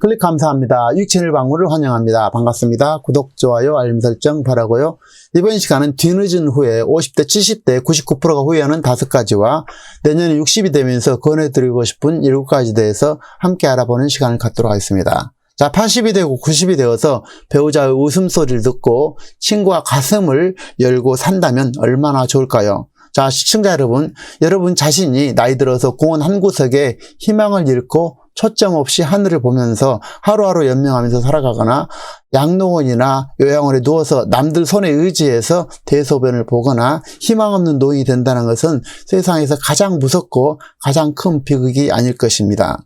클릭 감사합니다. 유익 채널 방문을 환영합니다. 반갑습니다. 구독, 좋아요, 알림 설정 바라고요. 이번 시간은 뒤늦은 후에 50대, 70대, 99%가 후회하는 5가지와 내년에 60이 되면서 권해드리고 싶은 7가지 대해서 함께 알아보는 시간을 갖도록 하겠습니다. 자, 80이 되고 90이 되어서 배우자의 웃음소리를 듣고 친구와 가슴을 열고 산다면 얼마나 좋을까요? 자, 시청자 여러분 자신이 나이 들어서 공원 한 구석에 희망을 잃고 초점 없이 하늘을 보면서 하루하루 연명하면서 살아가거나 양로원이나 요양원에 누워서 남들 손에 의지해서 대소변을 보거나 희망 없는 노인이 된다는 것은 세상에서 가장 무섭고 가장 큰 비극이 아닐 것입니다.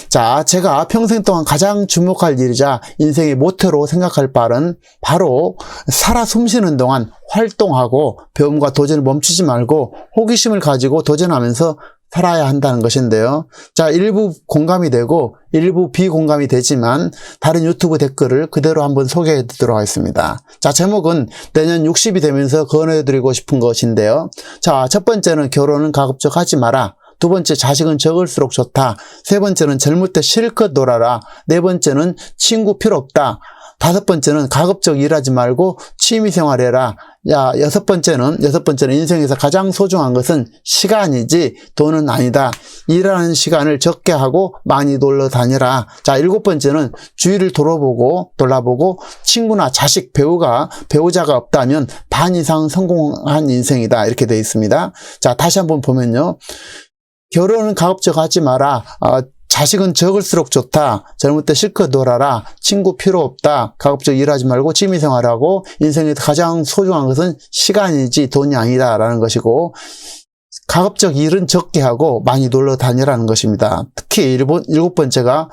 자, 제가 평생 동안 가장 주목할 일이자 인생의 모토로 생각할 바는 바로 살아 숨쉬는 동안 활동하고 배움과 도전을 멈추지 말고 호기심을 가지고 도전하면서 살아야 한다는 것인데요. 자, 일부 공감이 되고 일부 비공감이 되지만 다른 유튜브 댓글을 그대로 한번 소개해 드리도록 하겠습니다. 자, 제목은 내년 60이 되면서 권해드리고 싶은 것인데요. 자, 첫 번째는 결혼은 가급적 하지 마라. 두 번째, 자식은 적을수록 좋다. 세 번째는 젊을 때 실컷 놀아라. 네 번째는 친구 필요 없다. 다섯 번째는 가급적 일하지 말고 취미생활해라. 여섯 번째는 인생에서 가장 소중한 것은 시간이지 돈은 아니다. 일하는 시간을 적게 하고 많이 놀러 다니라. 자, 일곱 번째는 주위를 돌아보고 친구나 자식, 배우자가 없다면 반 이상 성공한 인생이다. 이렇게 되어 있습니다. 자, 다시 한번 보면요. 결혼은 가급적 하지 마라. 자식은 적을수록 좋다. 젊을 때 실컷 놀아라. 친구 필요 없다. 가급적 일하지 말고 취미생활하고 인생에서 가장 소중한 것은 시간이지 돈이 아니다 라는 것이고, 가급적 일은 적게 하고 많이 놀러 다니라는 것입니다. 특히 일곱 번째가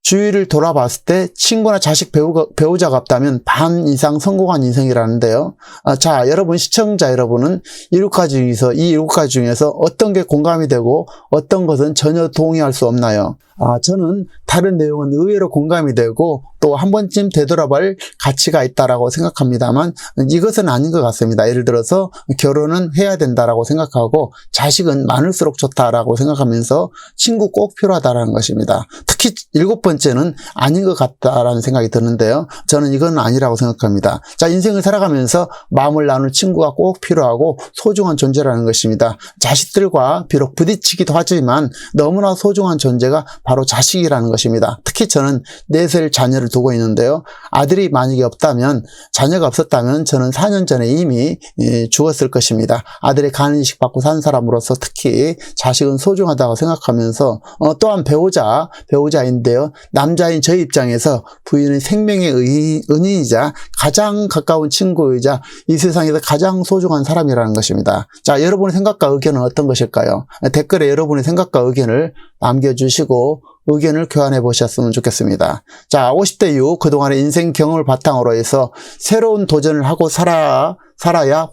주위를 돌아봤을 때 친구나 자식, 배우자가 없다면 반 이상 성공한 인생이라는데요. 자, 시청자 여러분은 이 7가지 중에서 어떤 게 공감이 되고 어떤 것은 전혀 동의할 수 없나요? 저는 다른 내용은 의외로 공감이 되고 또 한 번쯤 되돌아볼 가치가 있다라고 생각합니다만 이것은 아닌 것 같습니다. 예를 들어서 결혼은 해야 된다라고 생각하고 자식은 많을수록 좋다라고 생각하면서 친구 꼭 필요하다라는 것입니다. 특히 7번째는 아닌 것 같다라는 생각이 드는데요. 저는 이건 아니라고 생각합니다. 자, 인생을 살아가면서 마음을 나눌 친구가 꼭 필요하고 소중한 존재라는 것입니다. 자식들과 비록 부딪히기도 하지만 너무나 소중한 존재가 바로 자식이라는 것입니다. 특히 저는 4살 자녀를 두고 있는데요. 아들이 만약에 자녀가 없었다면 저는 4년 전에 이미 죽었을 것입니다. 아들의 간이식 받고 산 사람으로서 특히 자식은 소중하다고 생각하면서 또한 배우자인데요. 남자인 저희 입장에서 부인은 생명의 은인이자 가장 가까운 친구이자 이 세상에서 가장 소중한 사람이라는 것입니다. 자, 여러분의 생각과 의견은 어떤 것일까요? 댓글에 여러분의 생각과 의견을 남겨주시고 의견을 교환해 보셨으면 좋겠습니다. 자, 50대 이후 그동안의 인생 경험을 바탕으로 해서 새로운 도전을 하고 살아야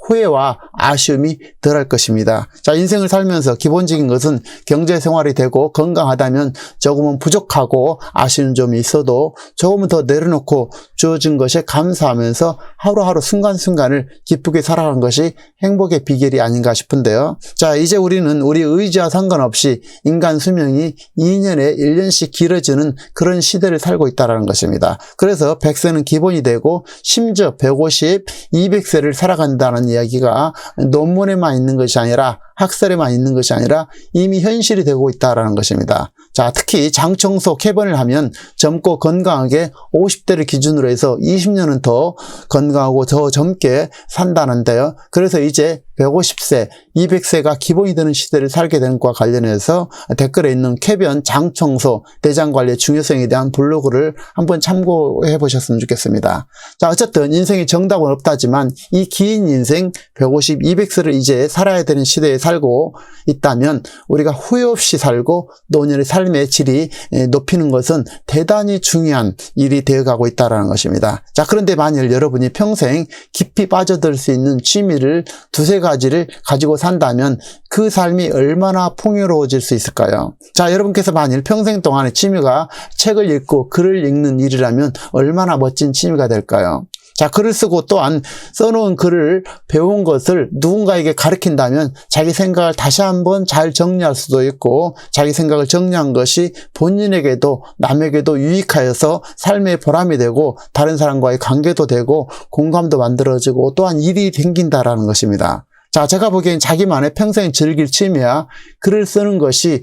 후회와 아쉬움이 덜할 것입니다. 자, 인생을 살면서 기본적인 것은 경제생활이 되고 건강하다면 조금은 부족하고 아쉬운 점이 있어도 조금은 더 내려놓고 주어진 것에 감사하면서 하루하루 순간순간을 기쁘게 살아가는 것이 행복의 비결이 아닌가 싶은데요. 자, 이제 우리는 우리 의지와 상관없이 인간 수명이 2년에 1년씩 길어지는 그런 시대를 살고 있다는 것입니다. 그래서 100세는 기본이 되고 심지어 150, 200세를 살아간다는 이야기가 논문에만 있는 것이 아니라 학설에만 있는 것이 아니라 이미 현실이 되고 있다는 것입니다. 자, 특히 장청소 캐번을 하면 젊고 건강하게 50대를 기준으로 해서 20년은 더 건강하고 더 젊게 산다는데요. 그래서 이제 150세, 200세가 기본이 되는 시대를 살게 된 것과 관련해서 댓글에 있는 쾌변, 장청소, 대장관리의 중요성에 대한 블로그를 한번 참고해 보셨으면 좋겠습니다. 자, 어쨌든 인생의 정답은 없다지만 이 긴 인생 150, 200세를 이제 살아야 되는 시대에 살고 있다면 우리가 후회 없이 살고 노년의 삶의 질이 높이는 것은 대단히 중요한 일이 되어가고 있다는 것입니다. 자, 그런데 만일 여러분이 평생 깊이 빠져들 수 있는 취미를 2-3가지를 가지고 산다면 그 삶이 얼마나 풍요로워질 수 있을까요? 자, 여러분께서 만일 평생 동안의 취미가 책을 읽고 글을 읽는 일이라면 얼마나 멋진 취미가 될까요? 자, 글을 쓰고 또한 써놓은 글을 배운 것을 누군가에게 가르친다면 자기 생각을 다시 한번 잘 정리할 수도 있고, 자기 생각을 정리한 것이 본인에게도 남에게도 유익하여서 삶의 보람이 되고 다른 사람과의 관계도 되고 공감도 만들어지고 또한 일이 생긴다라는 것입니다. 자, 제가 보기엔 자기만의 평생 즐길 취미야 글을 쓰는 것이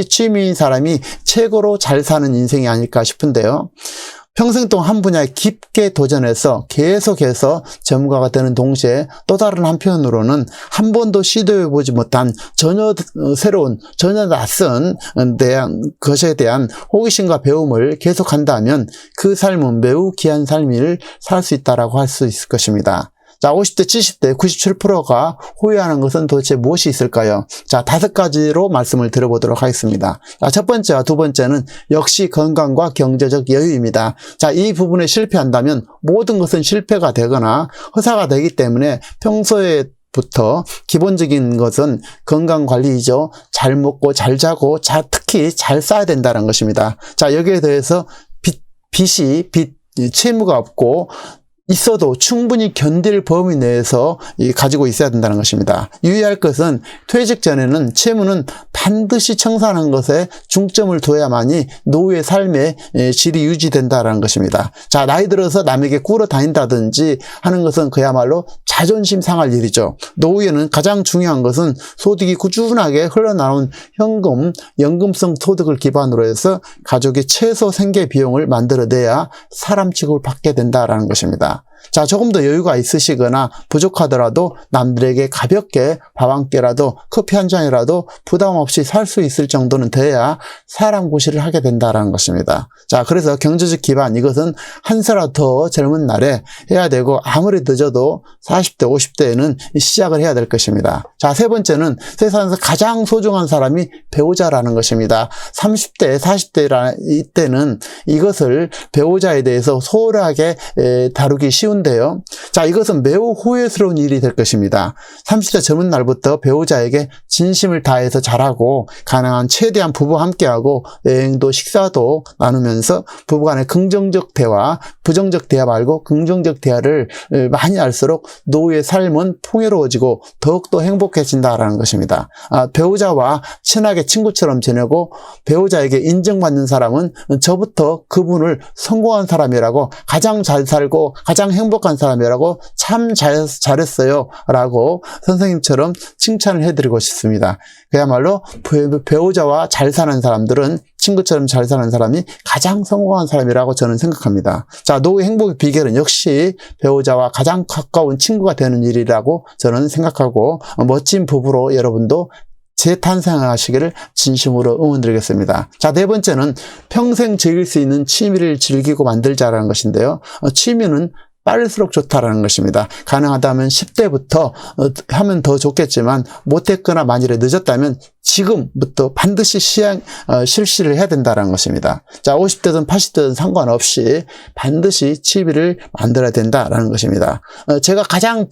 취미인 사람이 최고로 잘 사는 인생이 아닐까 싶은데요. 평생 동안 한 분야에 깊게 도전해서 계속해서 전문가가 되는 동시에 또 다른 한편으로는 한 번도 시도해보지 못한 전혀 새로운, 전혀 낯선 것에 대한 호기심과 배움을 계속한다면 그 삶은 매우 귀한 삶을 살 수 있다라고 할 수 있을 것입니다. 자, 50대, 70대, 97%가 후회하는 것은 도대체 무엇이 있을까요? 자, 5가지로 말씀을 드려보도록 하겠습니다. 자, 첫 번째와 두 번째는 역시 건강과 경제적 여유입니다. 자, 이 부분에 실패한다면 모든 것은 실패가 되거나 허사가 되기 때문에 평소에부터 기본적인 것은 건강관리이죠. 잘 먹고 잘 자고 특히 잘 써야 된다는 것입니다. 자, 여기에 대해서 채무가 없고 있어도 충분히 견딜 범위 내에서 가지고 있어야 된다는 것입니다. 유의할 것은 퇴직 전에는 채무는 반드시 청산하는 것에 중점을 둬야만이 노후의 삶의 질이 유지된다는 것입니다. 자, 나이 들어서 남에게 꿇어 다닌다든지 하는 것은 그야말로 자존심 상할 일이죠. 노후에는 가장 중요한 것은 소득이 꾸준하게 흘러나온 연금성 소득을 기반으로 해서 가족의 최소 생계 비용을 만들어내야 사람 취급을 받게 된다는 것입니다. 자, 조금 더 여유가 있으시거나 부족하더라도 남들에게 가볍게 밥 한 끼라도 커피 한 잔이라도 부담 없이 살 수 있을 정도는 돼야 사람 구실을 하게 된다는 것입니다. 자, 그래서 경제적 기반, 이것은 한 살이라도 더 젊은 날에 해야 되고 아무리 늦어도 40대, 50대에는 시작을 해야 될 것입니다. 자, 세 번째는 세상에서 가장 소중한 사람이 배우자라는 것입니다. 30대, 40대 이때는 이것을 배우자에 대해서 소홀하게 다루기 쉬운데요. 자, 이것은 매우 후회스러운 일이 될 것입니다. 30대 젊은 날부터 배우자에게 진심을 다해서 잘하고 가능한 최대한 부부와 함께하고 여행도 식사도 나누면서 부부간의 긍정적 대화, 부정적 대화 말고 긍정적 대화를 많이 할수록 노후의 삶은 풍요로워지고 더욱더 행복해진다라는 것입니다. 배우자와 친하게 친구처럼 지내고 배우자에게 인정받는 사람은 저부터 그분을 성공한 사람이라고, 가장 잘 살고 가장 행복한 사람이라고, 참 잘했어요 라고 선생님처럼 칭찬을 해드리고 싶습니다. 그야말로 배우자와 잘 사는 사람들은 친구처럼 잘 사는 사람이 가장 성공한 사람이라고 저는 생각합니다. 자, 노후의 행복의 비결은 역시 배우자와 가장 가까운 친구가 되는 일이라고 저는 생각하고, 멋진 부부로 여러분도 재탄생하시기를 진심으로 응원드리겠습니다. 자, 네 번째는 평생 즐길 수 있는 취미를 즐기고 만들자라는 것인데요. 취미는 빠를수록 좋다라는 것입니다. 가능하다면 10대부터 하면 더 좋겠지만 못했거나 만일에 늦었다면 지금부터 반드시 실시를 해야 된다는 것입니다. 자, 50대든 80대든 상관없이 반드시 취미를 만들어야 된다라는 것입니다. 제가 가장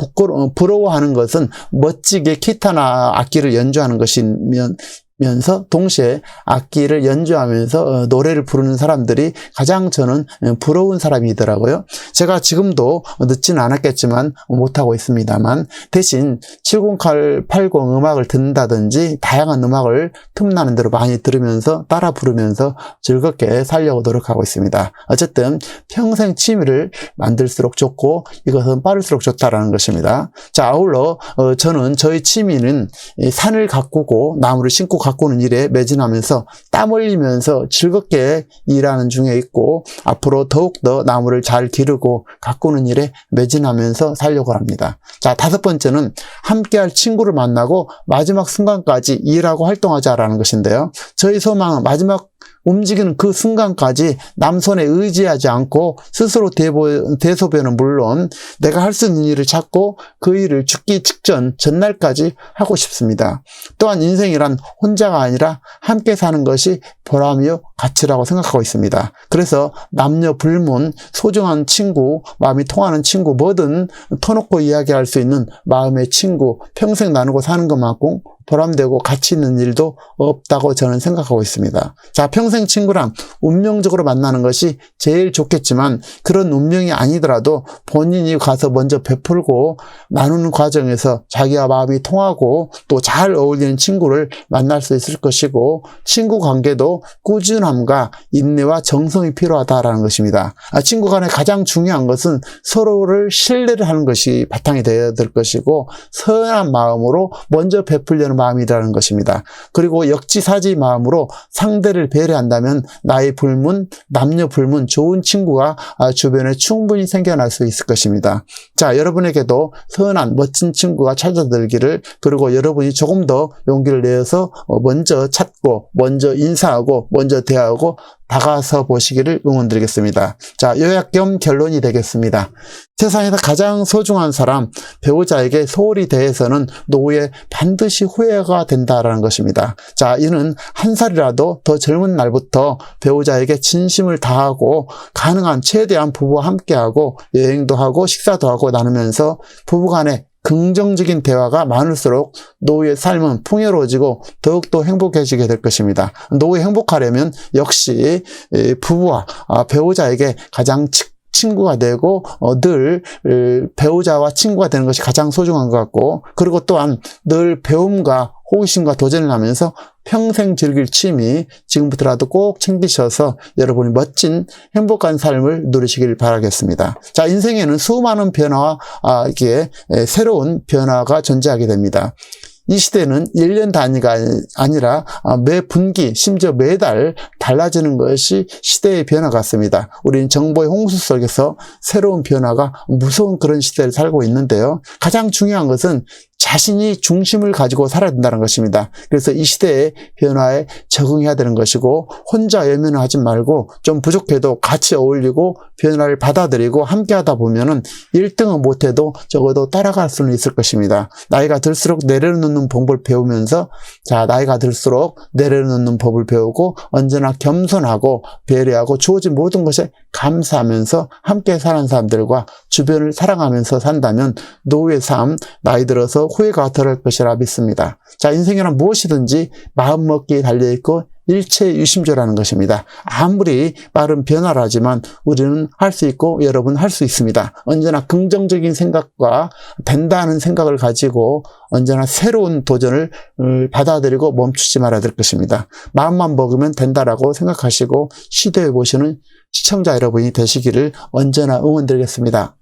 부러워하는 것은 멋지게 기타나 악기를 연주하는 것이면서 동시에 악기를 연주하면서 노래를 부르는 사람들이 가장 저는 부러운 사람이더라고요. 제가 지금도 늦지는 않았겠지만 못하고 있습니다만, 대신 7080 음악을 듣는다든지 다양한 음악을 틈나는 대로 많이 들으면서 따라 부르면서 즐겁게 살려고 노력하고 있습니다. 어쨌든 평생 취미를 만들수록 좋고 이것은 빠를수록 좋다라는 것입니다. 자, 아울러 저는 저희 취미는 산을 가꾸고 나무를 심고 가꾸는 일에 매진하면서 땀 흘리면서 즐겁게 일하는 중에 있고, 앞으로 더욱더 나무를 잘 기르고 가꾸는 일에 매진하면서 살려고 합니다. 자, 다섯 번째는 함께할 친구를 만나고 마지막 순간까지 일하고 활동하자라는 것인데요. 저희 소망은 마지막 움직이는 그 순간까지 남 손에 의지하지 않고 스스로 대소변은 물론 내가 할 수 있는 일을 찾고 그 일을 죽기 직전 전날까지 하고 싶습니다. 또한 인생이란 혼자가 아니라 함께 사는 것이 보람이요 가치라고 생각하고 있습니다. 그래서 남녀 불문 소중한 친구, 마음이 통하는 친구, 뭐든 터놓고 이야기할 수 있는 마음의 친구, 평생 나누고 사는 것만큼 보람되고 가치 있는 일도 없다고 저는 생각하고 있습니다. 자, 평생 친구랑 운명적으로 만나는 것이 제일 좋겠지만 그런 운명이 아니더라도 본인이 가서 먼저 베풀고 나누는 과정에서 자기와 마음이 통하고 또 잘 어울리는 친구를 만날 수 있을 것이고 친구 관계도 꾸준함과 인내와 정성이 필요하다라는 것입니다. 친구 간에 가장 중요한 것은 서로를 신뢰를 하는 것이 바탕이 되어야 될 것이고 선한 마음으로 먼저 베풀려는 마음이라는 것입니다. 그리고 역지사지 마음으로 상대를 배려한다면 나이 불문, 남녀 불문 좋은 친구가 주변에 충분히 생겨날 수 있을 것입니다. 자, 여러분에게도 선한 멋진 친구가 찾아들기를, 그리고 여러분이 조금 더 용기를 내어서 먼저 찾고 먼저 인사하고 먼저 대하고 다가서 보시기를 응원드리겠습니다. 자, 요약 겸 결론이 되겠습니다. 세상에서 가장 소중한 사람, 배우자에게 소홀히 대해서는 노후에 반드시 후회가 된다라는 것입니다. 자, 이는 한 살이라도 더 젊은 날부터 배우자에게 진심을 다하고 가능한 최대한 부부와 함께하고 여행도 하고 식사도 하고 나누면서 부부간에 긍정적인 대화가 많을수록 노후의 삶은 풍요로워지고 더욱더 행복해지게 될 것입니다. 노후에 행복하려면 역시 부부와 배우자에게 가장 친구가 되고 늘 배우자와 친구가 되는 것이 가장 소중한 것 같고, 그리고 또한 늘 배움과 호기심과 도전을 하면서 평생 즐길 취미 지금부터라도 꼭 챙기셔서 여러분이 멋진 행복한 삶을 누리시길 바라겠습니다. 자, 인생에는 수많은 변화와 이게 새로운 변화가 존재하게 됩니다. 이 시대는 1년 단위가 아니라 매 분기, 심지어 매달 달라지는 것이 시대의 변화 같습니다. 우리는 정보의 홍수 속에서 새로운 변화가 무서운 그런 시대를 살고 있는데요. 가장 중요한 것은 자신이 중심을 가지고 살아야 된다는 것입니다. 그래서 이 시대의 변화에 적응해야 되는 것이고, 혼자 외면을 하지 말고 좀 부족해도 같이 어울리고 변화를 받아들이고 함께 하다 보면은 1등은 못해도 적어도 따라갈 수는 있을 것입니다. 나이가 들수록 내려놓는 법을 배우면서, 자, 나이가 들수록 내려놓는 법을 배우고 언제나 겸손하고 배려하고 주어진 모든 것에 감사하면서 함께 사는 사람들과 주변을 사랑하면서 산다면 노후의 삶, 나이 들어서 후회가 덜할 것이라 믿습니다. 자, 인생에는 무엇이든지 마음먹기에 달려있고 일체유심조라는 것입니다. 아무리 빠른 변화를 하지만 우리는 할 수 있고 여러분 할 수 있습니다. 언제나 긍정적인 생각과 된다는 생각을 가지고 언제나 새로운 도전을 받아들이고 멈추지 말아야 될 것입니다. 마음만 먹으면 된다라고 생각하시고 시도해 보시는 시청자 여러분이 되시기를 언제나 응원드리겠습니다.